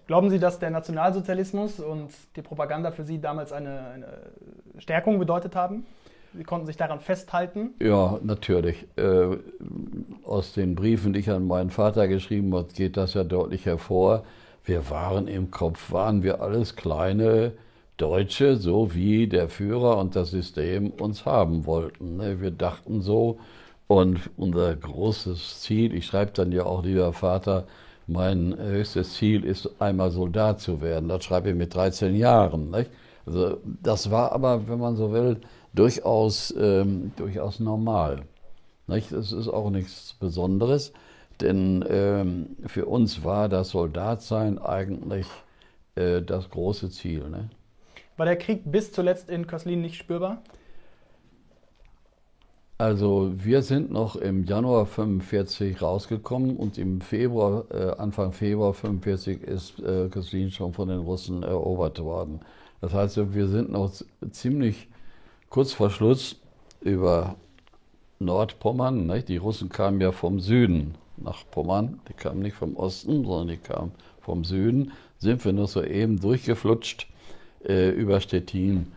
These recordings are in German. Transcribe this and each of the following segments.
Glauben Sie, dass der Nationalsozialismus und die Propaganda für Sie damals eine Stärkung bedeutet haben? Sie konnten sich daran festhalten? Ja, natürlich. Aus den Briefen, die ich an meinen Vater geschrieben habe, geht das ja deutlich hervor. Wir waren im Kopf, waren wir alles kleine Deutsche, so wie der Führer und das System uns haben wollten. Ne? Wir dachten so, und unser großes Ziel, ich schreibe dann ja auch, lieber Vater, mein höchstes Ziel ist, einmal Soldat zu werden. Das schreibe ich mit 13 Jahren. Nicht? Also das war aber, wenn man so will, durchaus normal. Nicht? Das ist auch nichts Besonderes, denn für uns war das Soldatsein eigentlich das große Ziel. Ne? War der Krieg bis zuletzt in Köslin nicht spürbar? Also wir sind noch im Januar 45 rausgekommen und im Februar, Anfang Februar 45 ist Köslin schon von den Russen erobert worden. Das heißt, wir sind noch ziemlich kurz vor Schluss über Nordpommern. Nicht? Die Russen kamen ja vom Süden nach Pommern. Die kamen nicht vom Osten, sondern die kamen vom Süden. Sind wir nur soeben durchgeflutscht über Stettin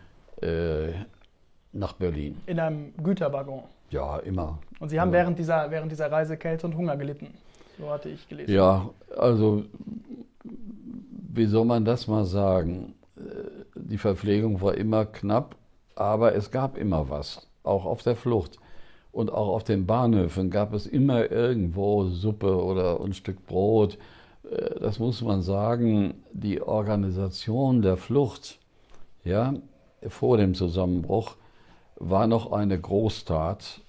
nach Berlin. In einem Güterwaggon. Ja, immer. Und Sie haben während dieser Reise Kälte und Hunger gelitten. So hatte ich gelesen. Ja, also wie soll man das mal sagen? Die Verpflegung war immer knapp, aber es gab immer was, auch auf der Flucht. Und auch auf den Bahnhöfen gab es immer irgendwo Suppe oder ein Stück Brot. Das muss man sagen, die Organisation der Flucht, ja, vor dem Zusammenbruch, war noch eine Großtat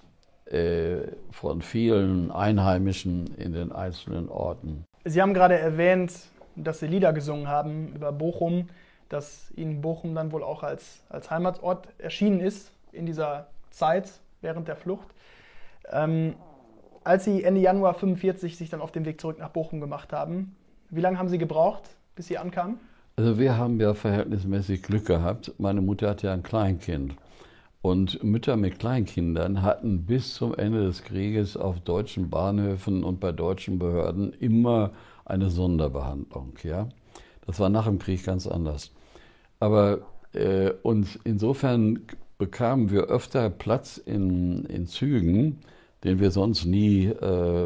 von vielen Einheimischen in den einzelnen Orten. Sie haben gerade erwähnt, dass Sie Lieder gesungen haben über Bochum, dass Ihnen Bochum dann wohl auch als Heimatort erschienen ist in dieser Zeit während der Flucht. Als Sie Ende Januar 45 sich dann auf den Weg zurück nach Bochum gemacht haben, wie lange haben Sie gebraucht, bis Sie ankamen? Also wir haben ja verhältnismäßig Glück gehabt. Meine Mutter hatte ja ein Kleinkind. Und Mütter mit Kleinkindern hatten bis zum Ende des Krieges auf deutschen Bahnhöfen und bei deutschen Behörden immer eine Sonderbehandlung. Ja? Das war nach dem Krieg ganz anders. Aber und insofern bekamen wir öfter Platz in Zügen, den wir sonst nie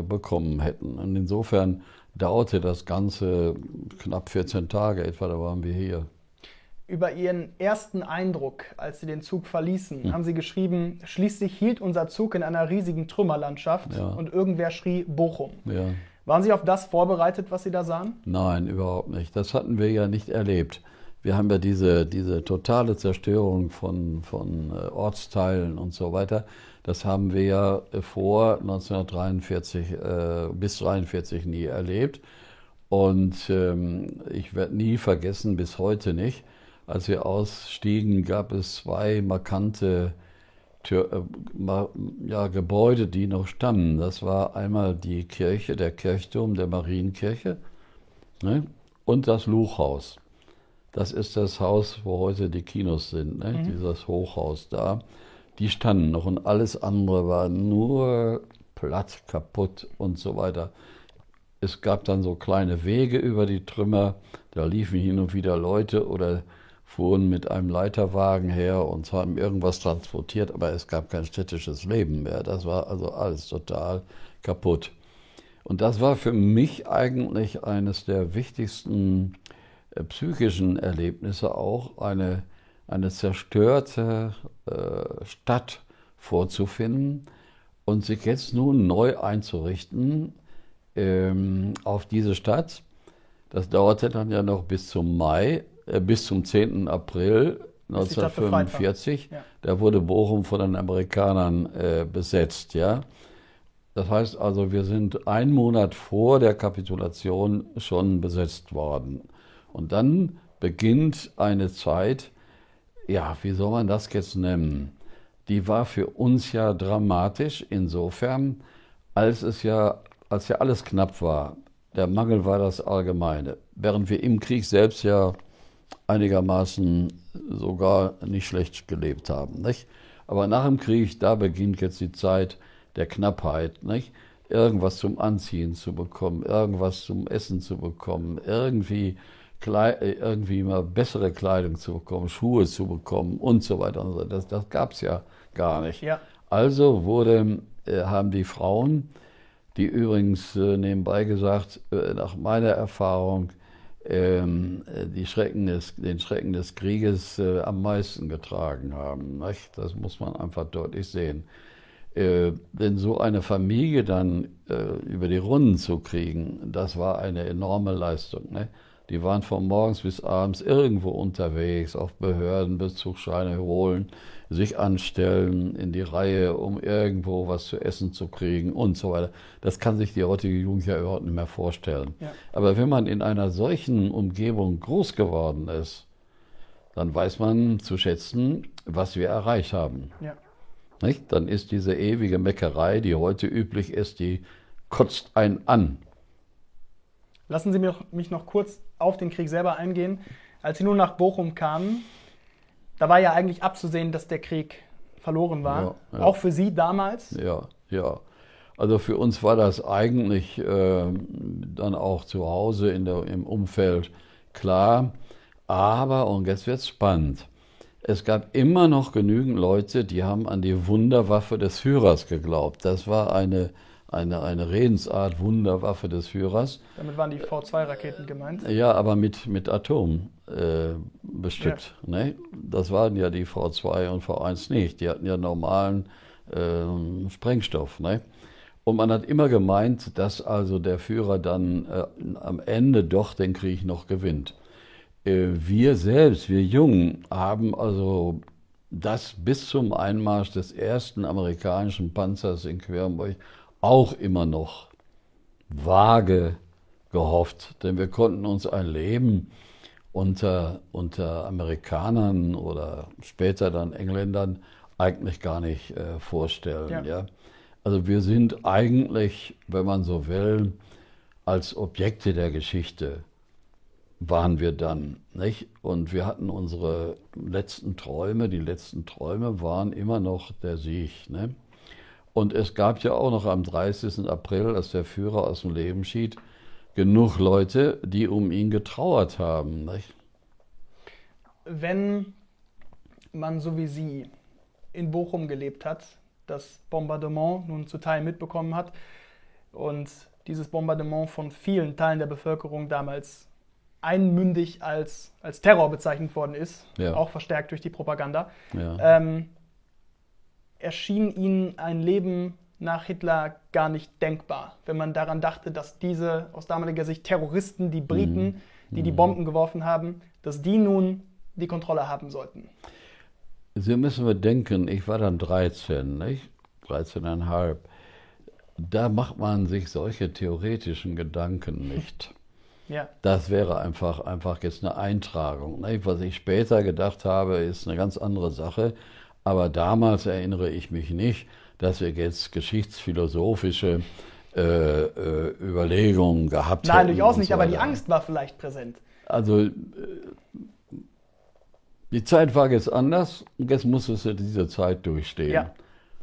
bekommen hätten. Und insofern dauerte das Ganze knapp 14 Tage etwa, da waren wir hier. Über Ihren ersten Eindruck, als Sie den Zug verließen, haben Sie geschrieben, schließlich hielt unser Zug in einer riesigen Trümmerlandschaft und irgendwer schrie Bochum. Ja. Waren Sie auf das vorbereitet, was Sie da sahen? Nein, überhaupt nicht. Das hatten wir ja nicht erlebt. Wir haben ja diese totale Zerstörung von Ortsteilen und so weiter, das haben wir ja vor 1943 bis 1943 nie erlebt. Und ich werde nie vergessen, bis heute nicht, als wir ausstiegen, gab es zwei markante Gebäude, die noch standen. Das war einmal die Kirche, der Kirchturm der Marienkirche, ne? Und das Luchhaus. Das ist das Haus, wo heute die Kinos sind, ne? Dieses Hochhaus da. Die standen noch und alles andere war nur platt, kaputt und so weiter. Es gab dann so kleine Wege über die Trümmer, da liefen hin und wieder Leute oder fuhren mit einem Leiterwagen her und haben irgendwas transportiert, aber es gab kein städtisches Leben mehr. Das war also alles total kaputt. Und das war für mich eigentlich eines der wichtigsten psychischen Erlebnisse auch, eine zerstörte Stadt vorzufinden und sich jetzt nun neu einzurichten auf diese Stadt. Das dauerte dann ja noch bis zum bis zum 10. April 1945. Ja. Da wurde Bochum von den Amerikanern besetzt. Ja? Das heißt also, wir sind einen Monat vor der Kapitulation schon besetzt worden. Und dann beginnt eine Zeit, ja, wie soll man das jetzt nennen? Die war für uns ja dramatisch insofern, als ja alles knapp war. Der Mangel war das Allgemeine. Während wir im Krieg selbst ja einigermaßen sogar nicht schlecht gelebt haben. Nicht? Aber nach dem Krieg, da beginnt jetzt die Zeit der Knappheit. Nicht? Irgendwas zum Anziehen zu bekommen, irgendwas zum Essen zu bekommen, irgendwie irgendwie mal bessere Kleidung zu bekommen, Schuhe zu bekommen und so weiter und so. Das gab es ja gar nicht. Ja. Also haben die Frauen, die übrigens nebenbei gesagt, nach meiner Erfahrung, den Schrecken des Krieges am meisten getragen haben. Nicht? Das muss man einfach deutlich sehen. Denn so eine Familie dann über die Runden zu kriegen, das war eine enorme Leistung. Ne? Die waren von morgens bis abends irgendwo unterwegs, auf Behörden, Bezugsscheine holen, sich anstellen in die Reihe, um irgendwo was zu essen zu kriegen und so weiter. Das kann sich die heutige Jugend ja überhaupt nicht mehr vorstellen. Ja. Aber wenn man in einer solchen Umgebung groß geworden ist, dann weiß man zu schätzen, was wir erreicht haben. Ja. Nicht? Dann ist diese ewige Meckerei, die heute üblich ist, die kotzt einen an. Lassen Sie mich noch kurz auf den Krieg selber eingehen. Als Sie nun nach Bochum kamen, da war ja eigentlich abzusehen, dass der Krieg verloren war. Ja. Auch für Sie damals? Ja. Also für uns war das eigentlich dann auch zu Hause im Umfeld klar. Aber, und jetzt wird es spannend, es gab immer noch genügend Leute, die haben an die Wunderwaffe des Führers geglaubt. Das war eine Redensart, Wunderwaffe des Führers. Damit waren die V2-Raketen gemeint? Ja, aber mit Atom bestückt. Ja. Ne? Das waren ja die V2 und V1 nicht. Die hatten ja normalen Sprengstoff. Ne? Und man hat immer gemeint, dass also der Führer dann am Ende doch den Krieg noch gewinnt. Wir selbst, wir Jungen, haben also das bis zum Einmarsch des ersten amerikanischen Panzers in Querenburg auch immer noch vage gehofft, denn wir konnten uns ein Leben unter Amerikanern oder später dann Engländern eigentlich gar nicht vorstellen. Ja. Also wir sind eigentlich, wenn man so will, als Objekte der Geschichte waren wir dann, nicht? Und wir hatten unsere letzten Träume, die letzten Träume waren immer noch der Sieg, ne? Und es gab ja auch noch am 30. April, als der Führer aus dem Leben schied, genug Leute, die um ihn getrauert haben, nicht? Wenn man so wie Sie in Bochum gelebt hat, das Bombardement nun zu Teilen mitbekommen hat und dieses Bombardement von vielen Teilen der Bevölkerung damals einmündig als Terror bezeichnet worden ist, auch verstärkt durch die Propaganda, erschien Ihnen ein Leben nach Hitler gar nicht denkbar, wenn man daran dachte, dass diese aus damaliger Sicht Terroristen, die Briten, die Bomben geworfen haben, dass die nun die Kontrolle haben sollten. Sie müssen bedenken, ich war dann 13, nicht? 13,5. Da macht man sich solche theoretischen Gedanken nicht. Ja. Das wäre einfach jetzt eine Eintragung. Was ich später gedacht habe, ist eine ganz andere Sache. Aber damals erinnere ich mich nicht, dass wir jetzt geschichtsphilosophische Überlegungen gehabt hätten. Nein, durchaus nicht, aber die Angst war vielleicht präsent. Also die Zeit war jetzt anders und jetzt musstest du diese Zeit durchstehen.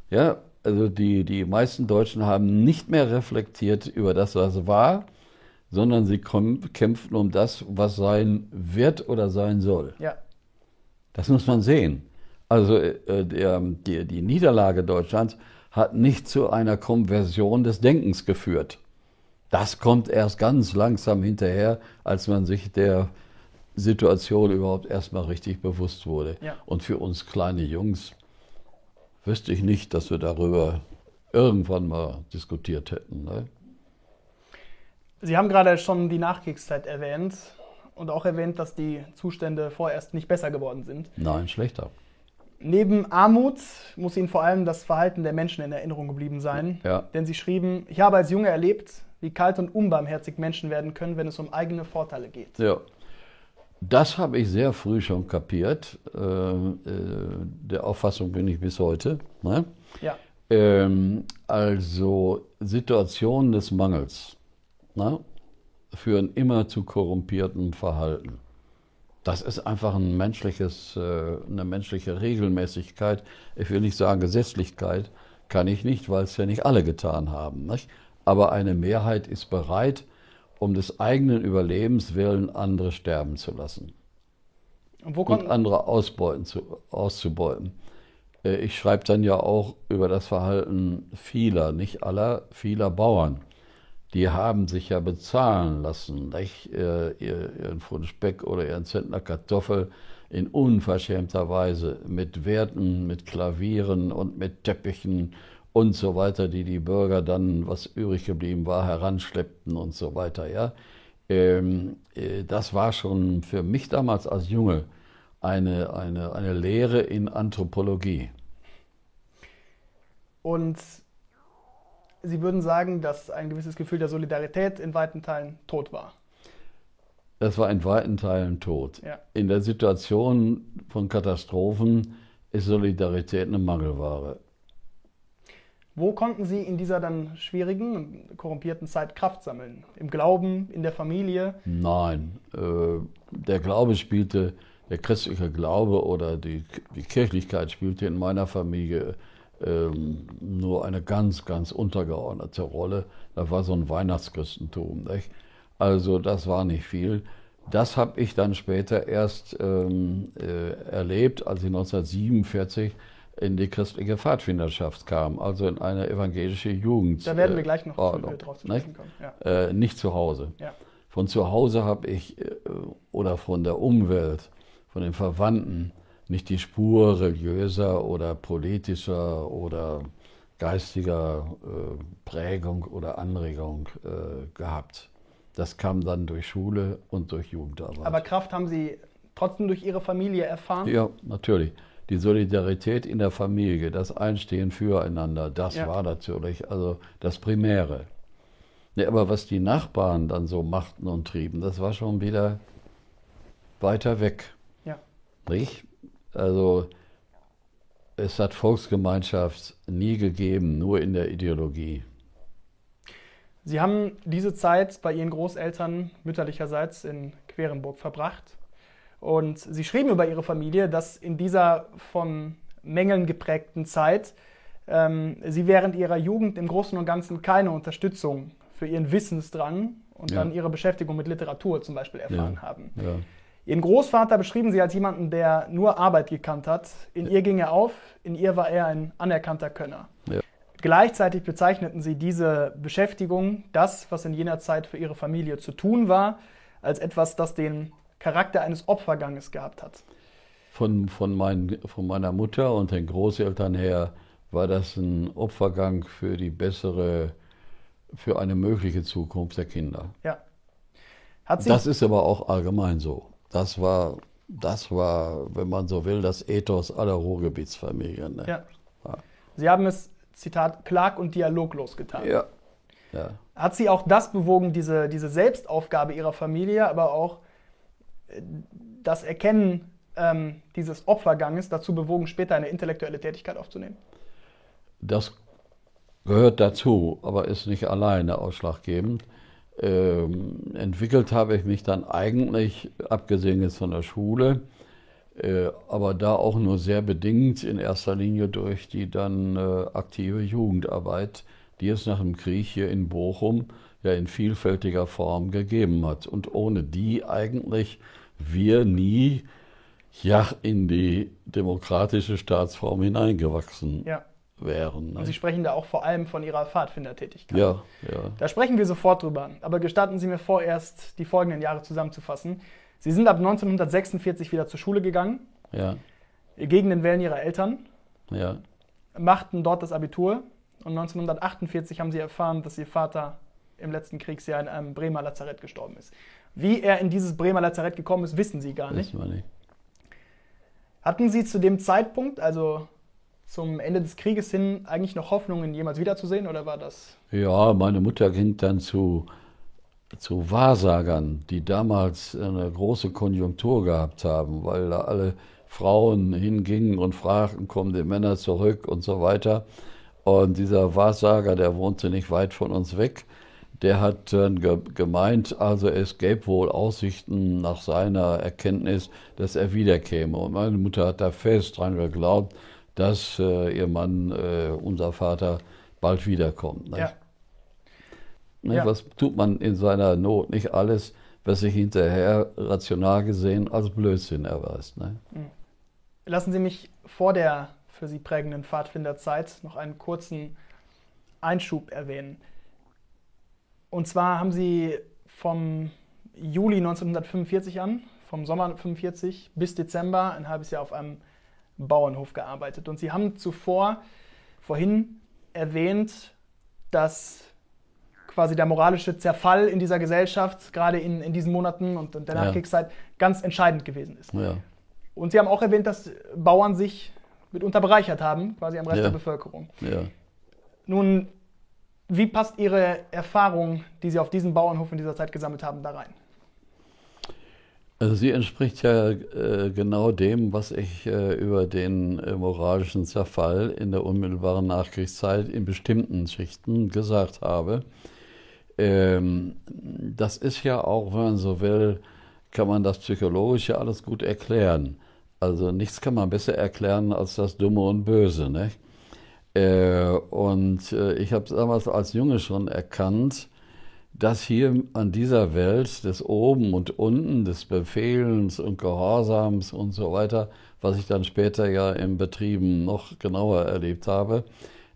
Ja, also die meisten Deutschen haben nicht mehr reflektiert über das, was war, sondern sie kämpfen um das, was sein wird oder sein soll. Ja. Das muss man sehen. Also die Niederlage Deutschlands hat nicht zu einer Konversion des Denkens geführt. Das kommt erst ganz langsam hinterher, als man sich der Situation überhaupt erstmal richtig bewusst wurde. Ja. Und für uns kleine Jungs wüsste ich nicht, dass wir darüber irgendwann mal diskutiert hätten. Ne? Sie haben gerade schon die Nachkriegszeit erwähnt und auch erwähnt, dass die Zustände vorerst nicht besser geworden sind. Nein, schlechter. Neben Armut muss Ihnen vor allem das Verhalten der Menschen in Erinnerung geblieben sein. Ja. Denn Sie schrieben, ich habe als Junge erlebt, wie kalt und unbarmherzig Menschen werden können, wenn es um eigene Vorteile geht. Ja. Das habe ich sehr früh schon kapiert. Der Auffassung bin ich bis heute. Ne? Ja. Also Situationen des Mangels führen immer zu korrumpiertem Verhalten. Das ist einfach eine menschliche Regelmäßigkeit. Ich will nicht sagen Gesetzlichkeit, kann ich nicht, weil es ja nicht alle getan haben. Nicht? Aber eine Mehrheit ist bereit um des eigenen Überlebens willen andere sterben zu lassen Und wo und konnten, andere auszubeuten. Ich schreibe dann ja auch über das Verhalten vieler, nicht aller, vieler Bauern. Die haben sich ja bezahlen lassen, nicht? Ihren Pfund Speck oder ihren Zentner Kartoffel in unverschämter Weise mit Werten, mit Klavieren und mit Teppichen und so weiter, die die Bürger dann, was übrig geblieben war, heranschleppten und so weiter. Ja? Das war schon für mich damals als Junge eine Lehre in Anthropologie. und Sie würden sagen, dass ein gewisses Gefühl der Solidarität in weiten Teilen tot war. Das war in weiten Teilen tot. Ja. In der Situation von Katastrophen ist Solidarität eine Mangelware. Wo konnten Sie in dieser dann schwierigen und korrumpierten Zeit Kraft sammeln? Im Glauben, in der Familie? Nein, der Glaube spielte, der christliche Glaube oder die Kirchlichkeit spielte in meiner Familie nur eine ganz, ganz untergeordnete Rolle. Das war so ein Weihnachtschristentum, nicht? Also das war nicht viel. Das habe ich dann später erst erlebt, als ich 1947 in die christliche Pfadfinderschaft kam, also in eine evangelische Jugend. Da werden wir gleich noch drauf zu sprechen kommen. Ja. Nicht zu Hause. Ja. Von zu Hause habe ich oder von der Umwelt, von den Verwandten, nicht die Spur religiöser oder politischer oder geistiger Prägung oder Anregung gehabt. Das kam dann durch Schule und durch Jugendarbeit. Aber Kraft haben Sie trotzdem durch Ihre Familie erfahren? Ja, natürlich. Die Solidarität in der Familie, das Einstehen füreinander, das war natürlich also das Primäre. Ja, aber was die Nachbarn dann so machten und trieben, das war schon wieder weiter weg. Ja. Nicht? Also es hat Volksgemeinschaft nie gegeben, nur in der Ideologie. Sie haben diese Zeit bei Ihren Großeltern mütterlicherseits in Querenburg verbracht. Und Sie schrieben über Ihre Familie, dass in dieser von Mängeln geprägten Zeit Sie während Ihrer Jugend im Großen und Ganzen keine Unterstützung für Ihren Wissensdrang und dann Ihre Beschäftigung mit Literatur zum Beispiel erfahren haben. Ja. Ihren Großvater beschrieben Sie als jemanden, der nur Arbeit gekannt hat. In ihr ging er auf, in ihr war er ein anerkannter Könner. Ja. Gleichzeitig bezeichneten Sie diese Beschäftigung, das, was in jener Zeit für Ihre Familie zu tun war, als etwas, das den Charakter eines Opferganges gehabt hat. Von meiner Mutter und den Großeltern her war das ein Opfergang für eine mögliche Zukunft der Kinder. Ja. Das ist aber auch allgemein so. Das war, wenn man so will, das Ethos aller Ruhrgebietsfamilien. Ne? Ja. Sie haben es, Zitat, klag- und dialoglos getan. Ja. Ja. Hat Sie auch das bewogen, diese Selbstaufgabe Ihrer Familie, aber auch das Erkennen dieses Opferganges dazu bewogen, später eine intellektuelle Tätigkeit aufzunehmen? Das gehört dazu, aber ist nicht alleine ausschlaggebend. Entwickelt habe ich mich dann eigentlich, abgesehen jetzt von der Schule, aber da auch nur sehr bedingt, in erster Linie durch die dann aktive Jugendarbeit, die es nach dem Krieg hier in Bochum ja in vielfältiger Form gegeben hat. Und ohne die eigentlich wir nie in die demokratische Staatsform hineingewachsen wären. Ne? Und Sie sprechen da auch vor allem von Ihrer Pfadfindertätigkeit. Ja. Da sprechen wir sofort drüber. Aber gestatten Sie mir vorerst, die folgenden Jahre zusammenzufassen. Sie sind ab 1946 wieder zur Schule gegangen, gegen den Willen Ihrer Eltern, machten dort das Abitur und 1948 haben Sie erfahren, dass Ihr Vater im letzten Kriegsjahr in einem Bremer Lazarett gestorben ist. Wie er in dieses Bremer Lazarett gekommen ist, wissen Sie gar nicht. Wissen wir nicht. Hatten Sie zu dem Zeitpunkt, also zum Ende des Krieges hin, eigentlich noch Hoffnung, ihn jemals wiederzusehen, oder war das? Ja, meine Mutter ging dann zu Wahrsagern, die damals eine große Konjunktur gehabt haben, weil da alle Frauen hingingen und fragten, kommen die Männer zurück und so weiter. Und dieser Wahrsager, der wohnte nicht weit von uns weg, der hat dann gemeint, also es gäbe wohl Aussichten nach seiner Erkenntnis, dass er wiederkäme. Und meine Mutter hat da fest dran geglaubt, dass ihr Mann, unser Vater, bald wiederkommt. Ja. Ne? Ja. Was tut man in seiner Not? Nicht alles, was sich hinterher rational gesehen als Blödsinn erweist. Ne? Lassen Sie mich vor der für Sie prägenden Pfadfinderzeit noch einen kurzen Einschub erwähnen. Und zwar haben Sie vom Juli 1945 an, vom Sommer 1945 bis Dezember, ein halbes Jahr auf einem Bauernhof gearbeitet. Und Sie haben vorhin erwähnt, dass quasi der moralische Zerfall in dieser Gesellschaft, gerade in diesen Monaten und der Nachkriegszeit, ganz entscheidend gewesen ist. Ja. Und Sie haben auch erwähnt, dass Bauern sich mitunter bereichert haben, quasi am Rest Ja. der Bevölkerung. Ja. Nun, wie passt Ihre Erfahrung, die Sie auf diesem Bauernhof in dieser Zeit gesammelt haben, da rein? Also sie entspricht ja genau dem, was ich über den moralischen Zerfall in der unmittelbaren Nachkriegszeit in bestimmten Schichten gesagt habe. Das ist ja auch, wenn man so will, kann man das psychologisch ja alles gut erklären. Also nichts kann man besser erklären als das Dumme und Böse. Ne? Ich habe damals als Junge schon erkannt, dass hier an dieser Welt des Oben und Unten, des Befehlens und Gehorsams und so weiter, was ich dann später ja in Betrieben noch genauer erlebt habe,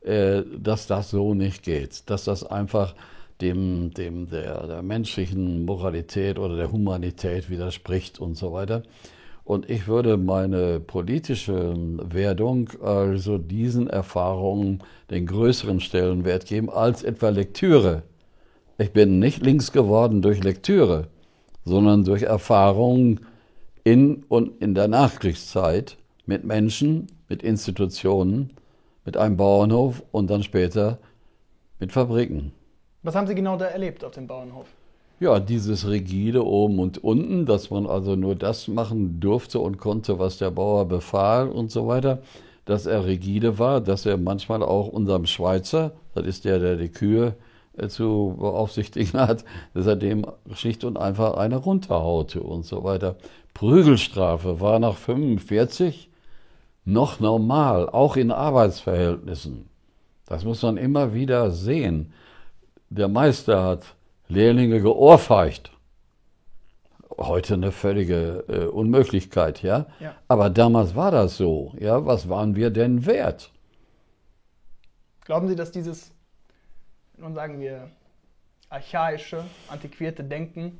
dass das so nicht geht. Dass das einfach der menschlichen Moralität oder der Humanität widerspricht und so weiter. Und ich würde meine politische Werdung also diesen Erfahrungen den größeren Stellenwert geben als etwa Lektüre. Ich bin nicht links geworden durch Lektüre, sondern durch Erfahrungen in der Nachkriegszeit mit Menschen, mit Institutionen, mit einem Bauernhof und dann später mit Fabriken. Was haben Sie genau da erlebt auf dem Bauernhof? Ja, dieses rigide oben und unten, dass man also nur das machen durfte und konnte, was der Bauer befahl und so weiter, dass er rigide war, dass er manchmal auch unserem Schweizer, das ist der die Kühe zu beaufsichtigen hat, dass er dem schlicht und einfach eine runterhaute und so weiter. Prügelstrafe war nach 45 noch normal, auch in Arbeitsverhältnissen. Das muss man immer wieder sehen. Der Meister hat Lehrlinge geohrfeigt. Heute eine völlige Unmöglichkeit, ja? Ja. Aber damals war das so. Ja? Was waren wir denn wert? Glauben Sie, dass dieses, nun sagen wir, archaische, antiquierte Denken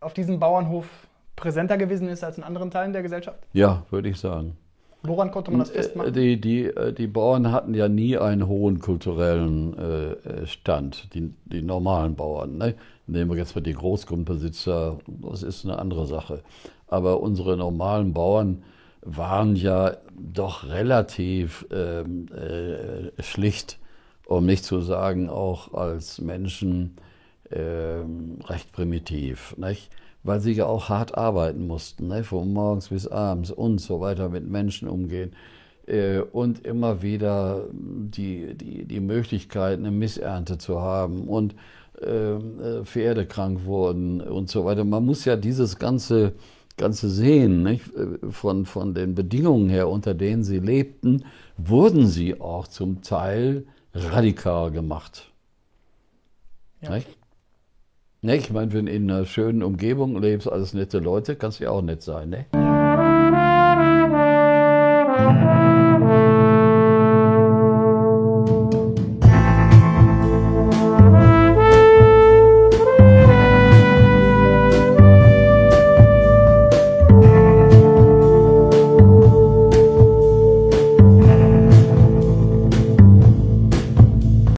auf diesem Bauernhof präsenter gewesen ist als in anderen Teilen der Gesellschaft? Ja, würde ich sagen. Woran konnte man das festmachen? Die Bauern hatten ja nie einen hohen kulturellen Stand, die normalen Bauern. Ne? Nehmen wir jetzt mal die Großgrundbesitzer, das ist eine andere Sache. Aber unsere normalen Bauern waren ja doch relativ schlicht, um nicht zu sagen auch als Menschen recht primitiv, nicht? Weil sie ja auch hart arbeiten mussten, ne? Von morgens bis abends und so weiter mit Menschen umgehen und immer wieder die Möglichkeit, eine Missernte zu haben und Pferde krank wurden und so weiter. Man muss ja dieses Ganze sehen, nicht? Von den Bedingungen her, unter denen sie lebten, wurden sie auch zum Teil radikal gemacht. Ja. Nicht? Ne, ich meine, wenn du in einer schönen Umgebung lebst, alles nette Leute, kannst du ja auch nett sein. Ne?